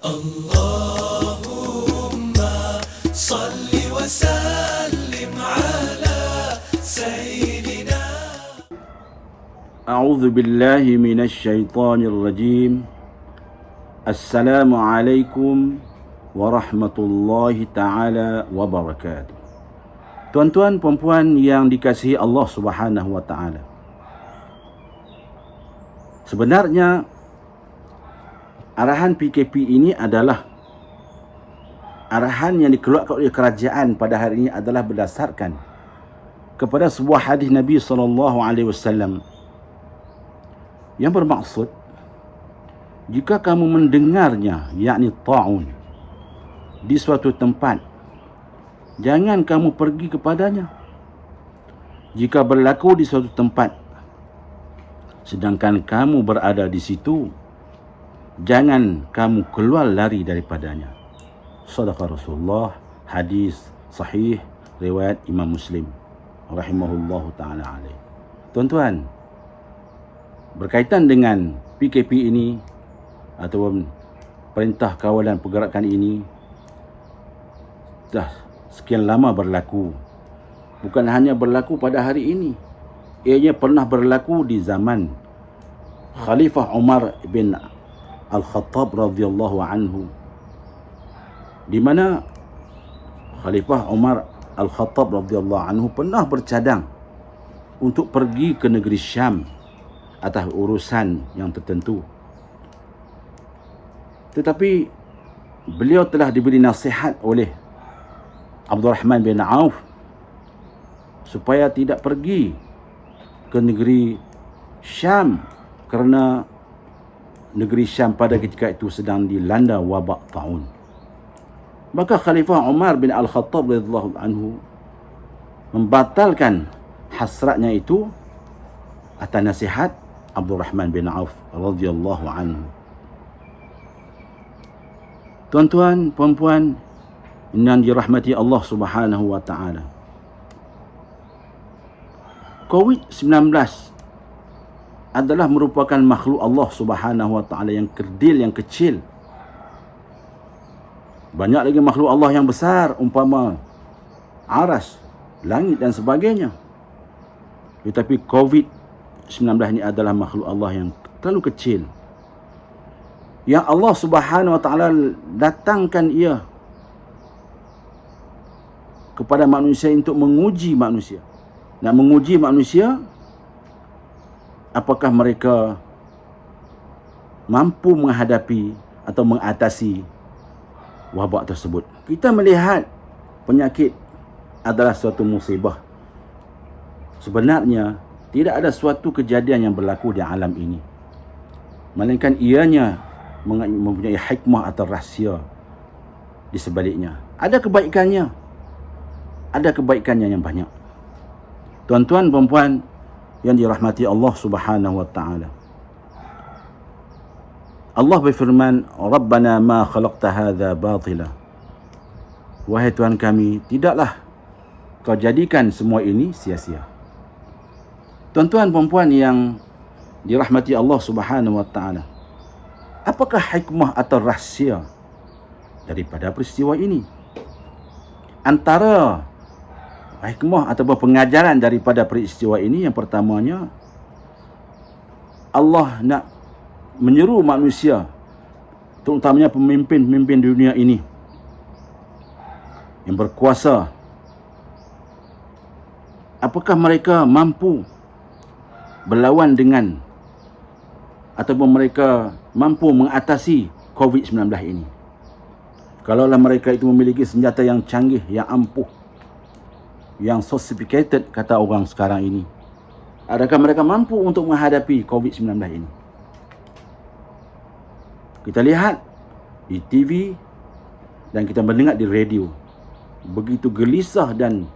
اللهم صل وسلم على سيدنا. أعوذ بالله من الشيطان الرجيم. Assalamualaikum warahmatullahi ta'ala wabarakatuh. Tuan-tuan perempuan yang dikasihi Allah Subhanahu wa ta'ala, sebenarnya arahan PKP ini adalah arahan yang dikeluarkan oleh kerajaan pada hari ini adalah berdasarkan kepada sebuah hadis Nabi SAW yang bermaksud, jika kamu mendengarnya, yakni ta'un, di suatu tempat, jangan kamu pergi kepadanya. Jika berlaku di suatu tempat, sedangkan kamu berada di situ, jangan kamu keluar lari daripadanya. Shadaqah Rasulullah, hadis sahih riwayat Imam Muslim rahimahullahu ta'ala alaih. Tuan-tuan, berkaitan dengan PKP ini ataupun perintah kawalan pergerakan ini dah sekian lama berlaku. Bukan hanya berlaku pada hari ini, ianya pernah berlaku di zaman Khalifah Umar bin Al-Khattab radhiyallahu anhu, di mana Khalifah Umar Al-Khattab radhiyallahu anhu pernah bercadang untuk pergi ke negeri Syam atas urusan yang tertentu. Tetapi beliau telah diberi nasihat oleh Abdul Rahman bin Auf supaya tidak pergi ke negeri Syam kerana negeri Syam pada ketika itu sedang dilanda wabak taun. Maka Khalifah Umar bin Al-Khattab radhiyallahu anhu membatalkan hasratnya itu atas nasihat Abdul Rahman bin Auf radhiyallahu anhu. Tuan-tuan, puan-puan yang dirahmati Allah Subhanahu wa ta'ala, COVID-19 adalah merupakan makhluk Allah Subhanahu wa ta'ala yang kerdil, yang kecil. Banyak lagi makhluk Allah yang besar, umpama aras, langit dan sebagainya. Tetapi COVID-19 ini adalah makhluk Allah yang terlalu kecil, yang Allah Subhanahu wa ta'ala datangkan ia kepada manusia untuk menguji manusia. Nak menguji manusia, apakah mereka mampu menghadapi atau mengatasi wabak tersebut. Kita melihat penyakit adalah suatu musibah. Sebenarnya tidak ada suatu kejadian yang berlaku di alam ini, melainkan ianya mempunyai hikmah atau rahsia di sebaliknya. Ada kebaikannya, ada kebaikannya yang banyak. Tuan-tuan, perempuan yang dirahmati Allah Subhanahu wa ta'ala, Allah berfirman, Rabbana ma khalaqta hadha batila. Wahai Tuhan kami, tidaklah kau jadikan semua ini sia-sia. Tuan-tuan, perempuan yang dirahmati Allah Subhanahu wa ta'ala, apakah hikmah atau rahsia daripada peristiwa ini? Antara hikmah atau pengajaran daripada peristiwa ini, yang pertamanya, Allah nak menyeru manusia, terutamanya pemimpin-pemimpin dunia ini yang berkuasa, apakah mereka mampu berlawan dengan ataupun mereka mampu mengatasi COVID-19 ini. Kalaulah mereka itu memiliki senjata yang canggih, yang ampuh, yang sophisticated kata orang sekarang ini, adakah mereka mampu untuk menghadapi COVID-19 ini? Kita lihat di TV dan kita mendengar di radio, begitu gelisah dan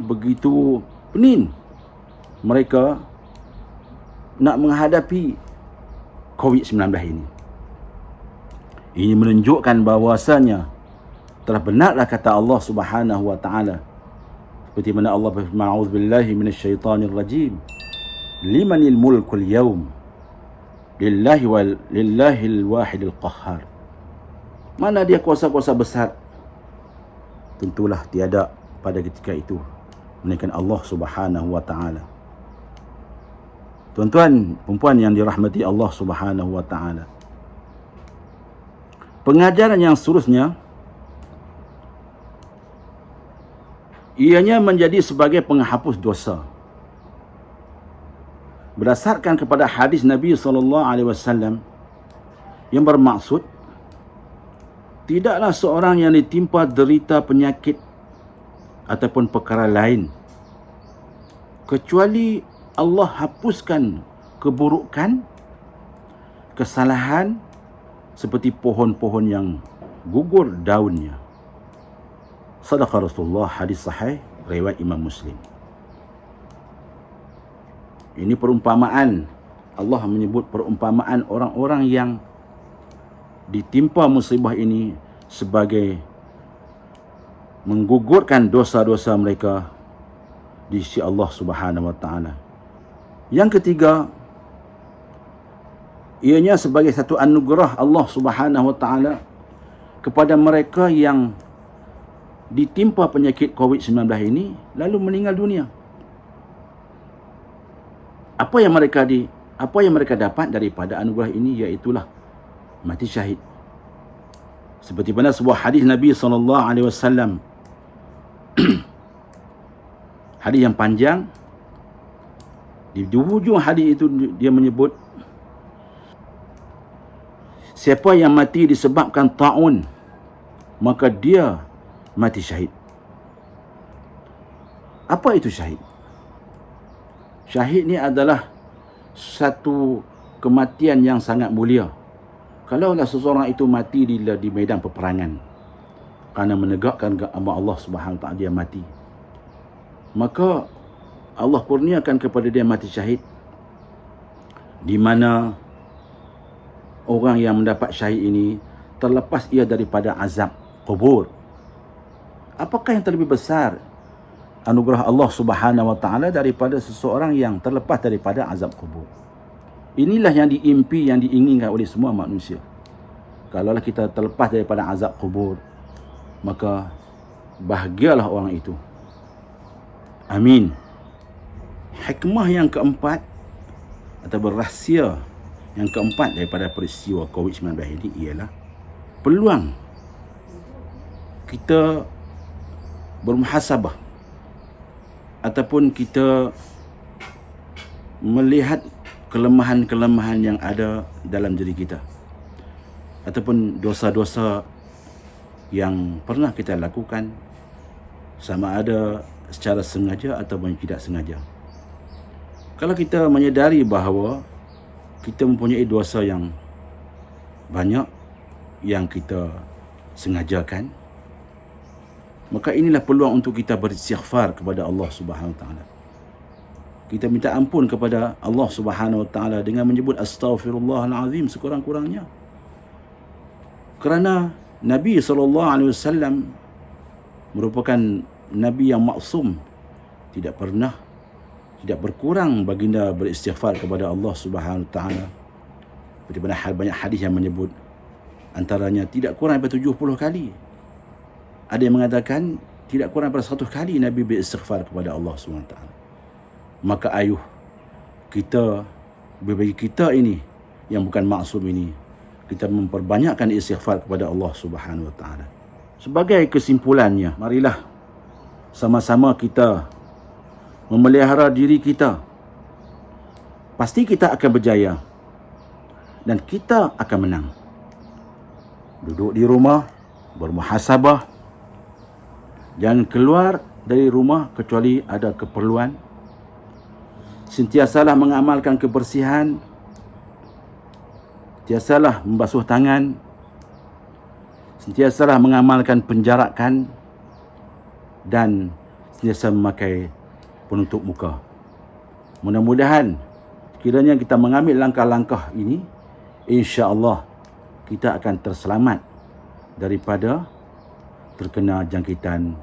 begitu pening mereka nak menghadapi COVID-19 ini. Ini menunjukkan bahawasanya telah benarlah kata Allah Subhanahu wa ta'ala, seperti mana Allah berfirman, a'udzubillahi minasyaitonir rajim, limanil mulkul yaum lillahil wahidil qahhar. Mana dia kuasa-kuasa besar? Tentulah tiada pada ketika itu melainkan Allah Subhanahu wa taala. Tuan-tuan, perempuan yang dirahmati Allah Subhanahu wa taala. Pengajaran yang seterusnya ianya menjadi sebagai penghapus dosa. Berdasarkan kepada hadis Nabi SAW yang bermaksud, tidaklah seorang yang ditimpa derita penyakit ataupun perkara lain kecuali Allah hapuskan keburukan, kesalahan seperti pohon-pohon yang gugur daunnya. Sadaqa Rasulullah, hadis sahih riwayat Imam Muslim. Ini perumpamaan. Allah menyebut perumpamaan orang-orang yang ditimpa musibah ini sebagai menggugurkan dosa-dosa mereka di sisi Allah Subhanahu wa taala. Yang ketiga, ianya sebagai satu anugerah Allah Subhanahu wa taala kepada mereka yang ditimpa penyakit COVID-19 ini lalu meninggal dunia. Apa yang mereka dapat daripada anugerah ini, iaitulah mati syahid. Seperti mana sebuah hadis Nabi SAW, hadis yang panjang. Di hujung hadis itu dia menyebut, siapa yang mati disebabkan ta'un, maka dia mati syahid. Apa itu syahid? Syahid ni adalah satu kematian yang sangat mulia. Kalaulah seseorang itu mati di medan peperangan kerana menegakkan agama Allah Subhanahu Wa Taala, dia mati, maka Allah kurniakan kepada dia mati syahid, di mana orang yang mendapat syahid ini terlepas ia daripada azab kubur. Apakah yang terlebih besar anugerah Allah Subhanahu Wa Taala daripada seseorang yang terlepas daripada azab kubur? Inilah yang diimpi, yang diinginkan oleh semua manusia. Kalaulah kita terlepas daripada azab kubur, maka bahagialah orang itu. Amin. Hikmah yang keempat atau rahsia yang keempat daripada peristiwa COVID-19 ini ialah peluang kita bermuhasabah ataupun kita melihat kelemahan-kelemahan yang ada dalam diri kita, ataupun dosa-dosa yang pernah kita lakukan, sama ada secara sengaja ataupun tidak sengaja. Kalau kita menyedari bahawa kita mempunyai dosa yang banyak yang kita sengajakan, maka inilah peluang untuk kita beristighfar kepada Allah Subhanahu Wa Taala. Kita minta ampun kepada Allah Subhanahu Wa Taala dengan menyebut astaghfirullahalazim sekurang-kurangnya. Kerana Nabi SAW merupakan Nabi yang maksum, tidak berkurang baginda beristighfar kepada Allah Subhanahu Wa Taala. Seperti mana banyak hadis yang menyebut, antaranya tidak kurang daripada 70 kali. Ada yang mengatakan tidak kurang daripada 100 kali Nabi beristighfar kepada Allah Subhanahu Wa Taala. Maka ayuh kita, bagi kita ini yang bukan maksum ini, kita memperbanyakkan istighfar kepada Allah Subhanahu Wa Taala. Sebagai kesimpulannya, marilah sama-sama kita memelihara diri kita. Pasti kita akan berjaya dan kita akan menang. Duduk di rumah, bermuhasabah, jangan keluar dari rumah kecuali ada keperluan. Sentiasalah mengamalkan kebersihan, sentiasalah membasuh tangan, sentiasalah mengamalkan penjarakan, dan sentiasa memakai penutup muka. Mudah-mudahan kiranya kita mengambil langkah-langkah ini, insya-Allah kita akan terselamat daripada terkena jangkitan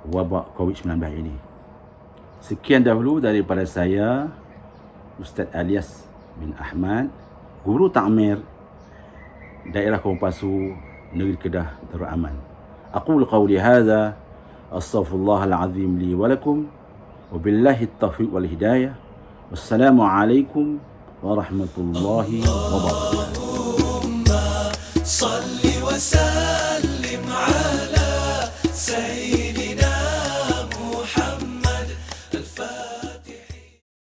wabak COVID-19 ini. Sekian dahulu daripada saya, Ustaz Alias bin Ahmad, Guru Ta'mir Daerah Kampung Pasu, negeri Kedah teraman. Aqulu qawli hadza astaghfirullahal azim li wa lakum wa billahi at-taufiq wal hidayah. Wassalamu alaikum warahmatullahi wabarakatuh. اللهم صل وسلم